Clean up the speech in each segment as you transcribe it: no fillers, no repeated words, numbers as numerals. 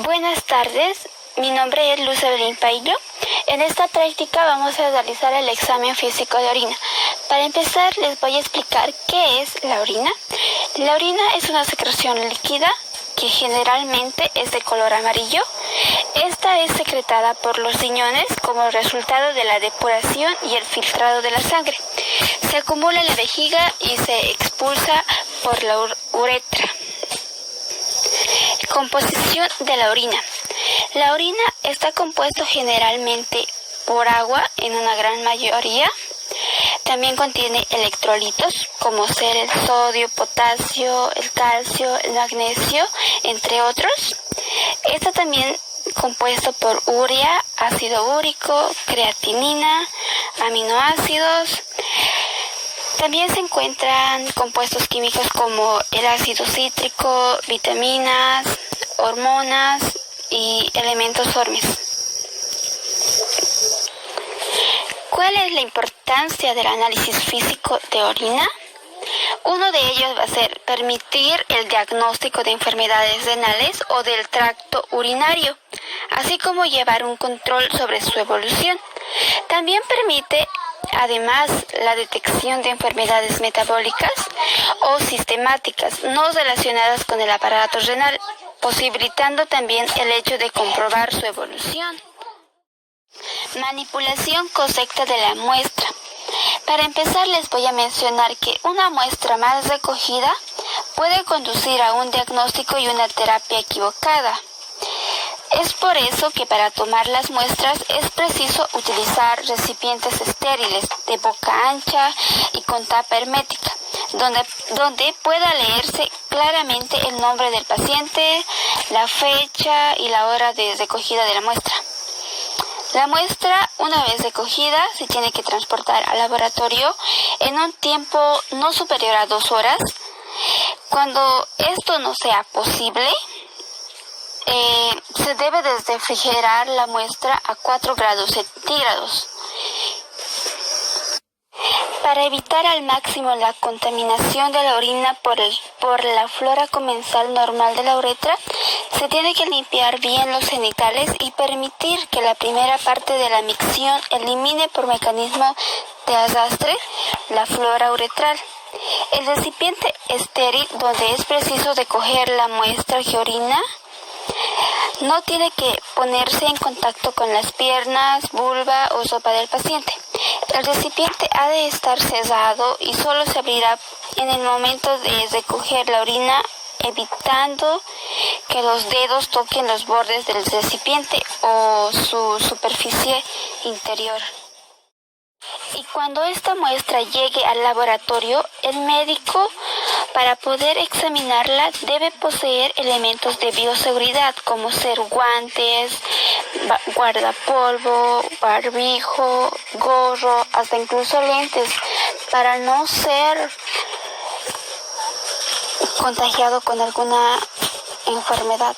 Buenas tardes, mi nombre es Luz Evelyn Paillo. En esta práctica vamos a realizar el examen físico de orina. Para empezar les voy a explicar qué es la orina. La orina es una secreción líquida que generalmente es de color amarillo. Esta es secretada por los riñones como resultado de la depuración y el filtrado de la sangre. Se acumula en la vejiga y se expulsa por la uretra. Composición de la orina. La orina está compuesto generalmente por agua en una gran mayoría. También contiene electrolitos como ser el sodio, potasio, el calcio, el magnesio, entre otros. Está también compuesto por urea, ácido úrico, creatinina, aminoácidos. También se encuentran compuestos químicos como el ácido cítrico, vitaminas, hormonas y elementos formes. ¿Cuál es la importancia del análisis físico de orina? Uno de ellos va a ser permitir el diagnóstico de enfermedades renales o del tracto urinario, así como llevar un control sobre su evolución. También permite además la detección de enfermedades metabólicas o sistemáticas no relacionadas con el aparato renal, posibilitando también el hecho de comprobar su evolución. Manipulación correcta de la muestra. Para empezar les voy a mencionar que una muestra mal recogida puede conducir a un diagnóstico y una terapia equivocada. Es por eso que para tomar las muestras es preciso utilizar recipientes estériles de boca ancha y con tapa hermética, donde pueda leerse claramente el nombre del paciente, la fecha y la hora de recogida de la muestra. La muestra, una vez recogida, se tiene que transportar al laboratorio en un tiempo no superior a 2 horas. Cuando esto no sea posible, se debe refrigerar la muestra a 4 grados centígrados. Para evitar al máximo la contaminación de la orina por la flora comensal normal de la uretra, se tiene que limpiar bien los genitales y permitir que la primera parte de la micción elimine por mecanismo de arrastre la flora uretral. El recipiente estéril donde es preciso recoger la muestra que orina no tiene que ponerse en contacto con las piernas, vulva o sopa del paciente. El recipiente ha de estar cerrado y solo se abrirá en el momento de recoger la orina, evitando que los dedos toquen los bordes del recipiente o su superficie interior. Y cuando esta muestra llegue al laboratorio, el médico, para poder examinarla, debe poseer elementos de bioseguridad como ser guantes, guardapolvo, barbijo, gorro, hasta incluso lentes, para no ser contagiado con alguna enfermedad.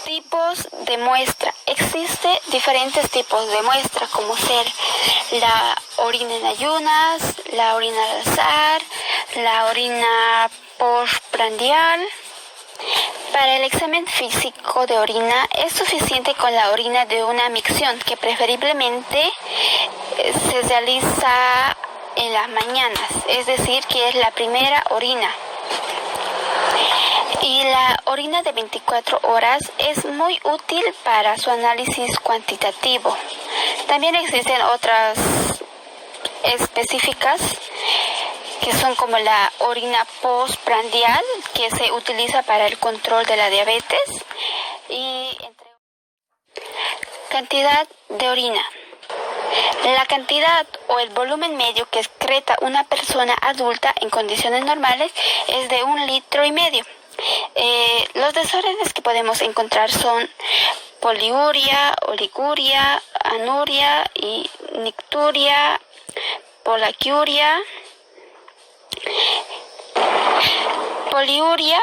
Tipos de muestra. Existen diferentes tipos de muestra, como ser la orina en ayunas, la orina al azar, la orina postprandial. Para el examen físico de orina es suficiente con la orina de una micción, que preferiblemente se realiza en las mañanas, es decir, que es la primera orina. Y la orina de 24 horas es muy útil para su análisis cuantitativo. También existen otras específicas que son como la orina postprandial, que se utiliza para el control de la diabetes, y cantidad de orina. La cantidad o el volumen medio que excreta una persona adulta en condiciones normales es de 1,5 litros. Los desórdenes que podemos encontrar son poliuria, oliguria, anuria y nicturia, polaquiuria. Poliuria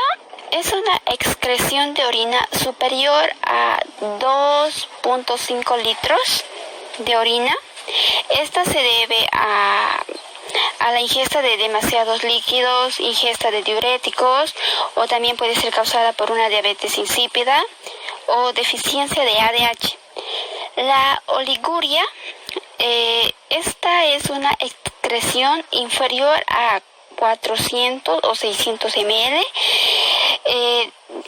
es una excreción de orina superior a 2,5 litros de orina. Esta se debe a a la ingesta de demasiados líquidos, ingesta de diuréticos, o también puede ser causada por una diabetes insípida o deficiencia de ADH. La oliguria, esta es una excreción inferior a 400 o 600 ml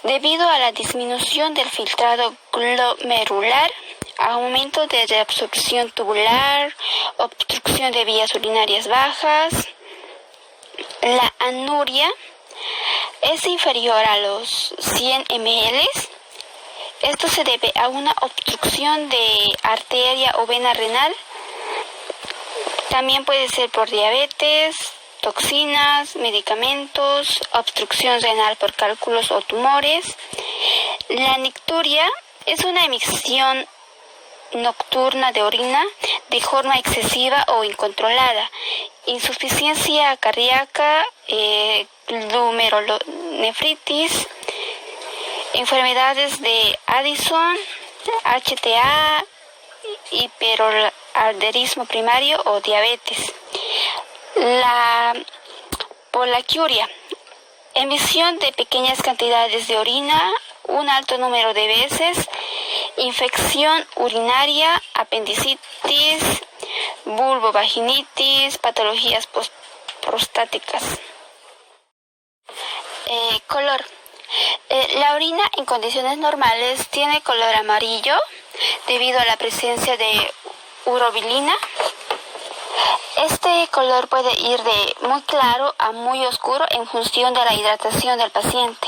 debido a la disminución del filtrado glomerular, aumento de reabsorción tubular, obstrucción de vías urinarias bajas. La anuria es inferior a los 100 ml. Esto se debe a una obstrucción de arteria o vena renal. También puede ser por diabetes, toxinas, medicamentos, obstrucción renal por cálculos o tumores. La nicturia es una emisión nocturna de orina de forma excesiva o incontrolada, insuficiencia cardíaca, glomerulonefritis, enfermedades de Addison, HTA, hiperaldosteronismo primario o diabetes. La poliuria, emisión de pequeñas cantidades de orina un alto número de veces, infección urinaria, apendicitis, vulvovaginitis, patologías prostáticas. Color. La orina en condiciones normales tiene color amarillo debido a la presencia de urobilina. Este color puede ir de muy claro a muy oscuro en función de la hidratación del paciente.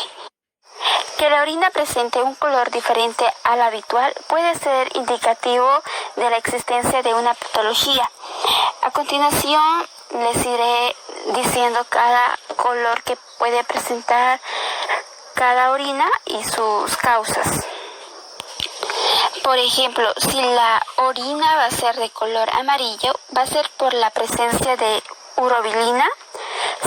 Que la orina presente un color diferente al habitual puede ser indicativo de la existencia de una patología. A continuación les iré diciendo cada color que puede presentar cada orina y sus causas. Por ejemplo, si la orina va a ser de color amarillo, va a ser por la presencia de urobilina.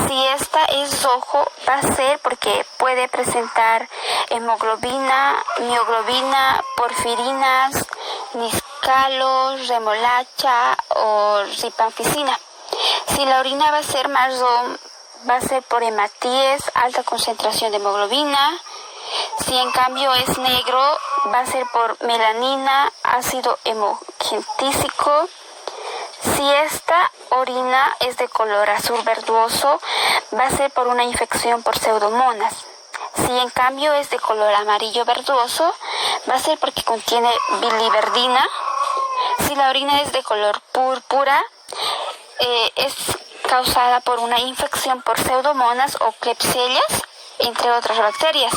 Si esta es rojo, va a ser porque puede presentar hemoglobina, mioglobina, porfirinas, niscalos, remolacha o rifampicina. Si la orina va a ser marrón, va a ser por hematíes, alta concentración de hemoglobina. Si en cambio es negro, va a ser por melanina, ácido hemogentísico. Si esta orina es de color azul verdoso, va a ser por una infección por pseudomonas. Si en cambio es de color amarillo verdoso, va a ser porque contiene biliverdina. Si la orina es de color púrpura, es causada por una infección por pseudomonas o klebsiellas, entre otras bacterias.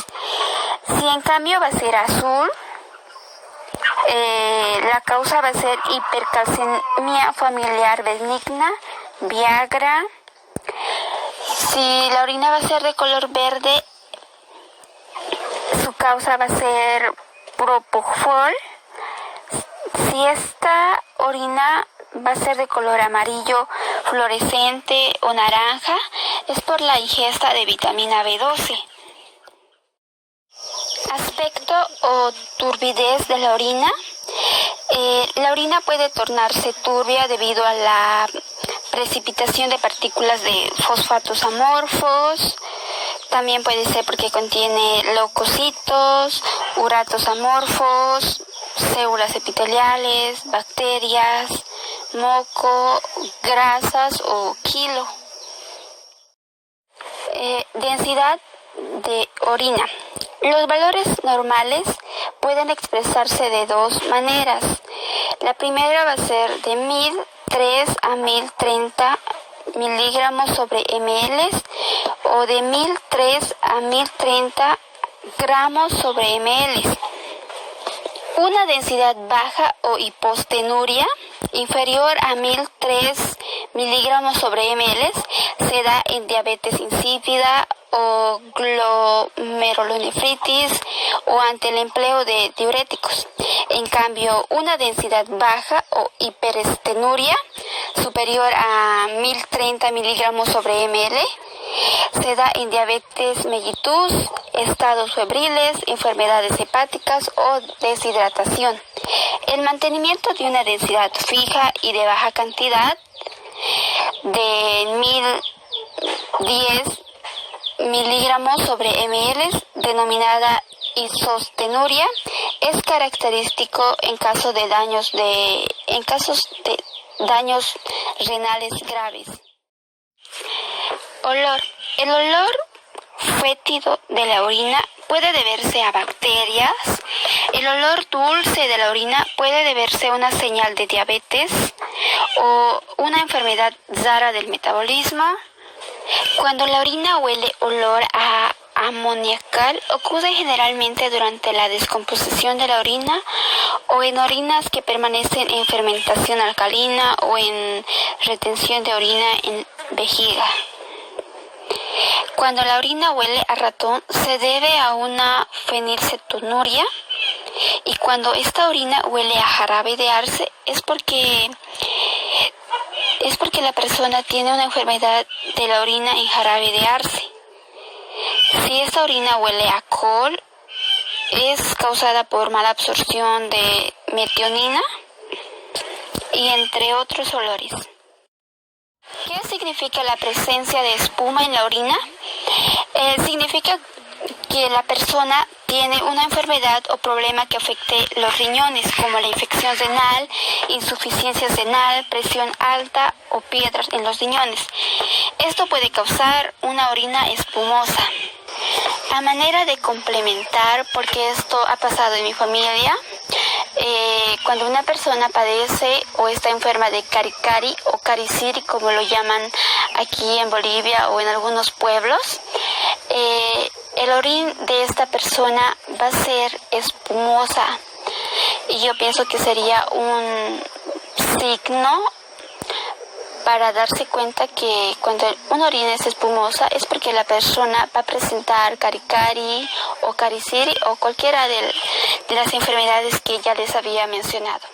Si en cambio va a ser azul, la causa va a ser hipercalcemia familiar benigna, Viagra. Si la orina va a ser de color verde, su causa va a ser propofol. Si esta orina va a ser de color amarillo fluorescente o naranja, es por la ingesta de vitamina B12. Aspecto o turbidez de la orina. La orina puede tornarse turbia debido a la precipitación de partículas de fosfatos amorfos. También puede ser porque contiene leucocitos, uratos amorfos, células epiteliales, bacterias, moco, grasas o quilo. Densidad de orina. Los valores normales pueden expresarse de dos maneras. La primera va a ser de 1003 a 1030 miligramos sobre ml o de 1003 a 1030 gramos sobre ml. Una densidad baja o hipostenuria inferior a 1003 miligramos sobre ml se da en diabetes insípida o glomerulonefritis o ante el empleo de diuréticos. En cambio, una densidad baja o hiperestenuria superior a 1030 miligramos sobre ml se da en diabetes mellitus, estados febriles, enfermedades hepáticas o deshidratación. El mantenimiento de una densidad fija y de baja cantidad de 1010 miligramos sobre ml, denominada isostenuria, es característico en casos de daños renales graves. Olor. El olor fétido de la orina puede deberse a bacterias. El olor dulce de la orina puede deberse a una señal de diabetes o una enfermedad rara del metabolismo. Cuando la orina huele olor a amoniacal, ocurre generalmente durante la descomposición de la orina o en orinas que permanecen en fermentación alcalina o en retención de orina en vejiga. Cuando la orina huele a ratón, se debe a una fenilcetonuria, y cuando esta orina huele a jarabe de arce es porque la persona tiene una enfermedad de la orina en jarabe de arce. Si esta orina huele a col, es causada por mala absorción de metionina y entre otros olores. ¿Qué significa la presencia de espuma en la orina? Significa que la persona tiene una enfermedad o problema que afecte los riñones, como la infección renal, insuficiencia renal, presión alta o piedras en los riñones. Esto puede causar una orina espumosa. A manera de complementar, porque esto ha pasado en mi familia, cuando una persona padece o está enferma de cari-cari o cariciri, como lo llaman aquí en Bolivia o en algunos pueblos, el orín de esta persona va a ser espumosa, y yo pienso que sería un signo para darse cuenta que cuando una orina es espumosa es porque la persona va a presentar cari-cari o cariciri o cualquiera de las enfermedades que ya les había mencionado.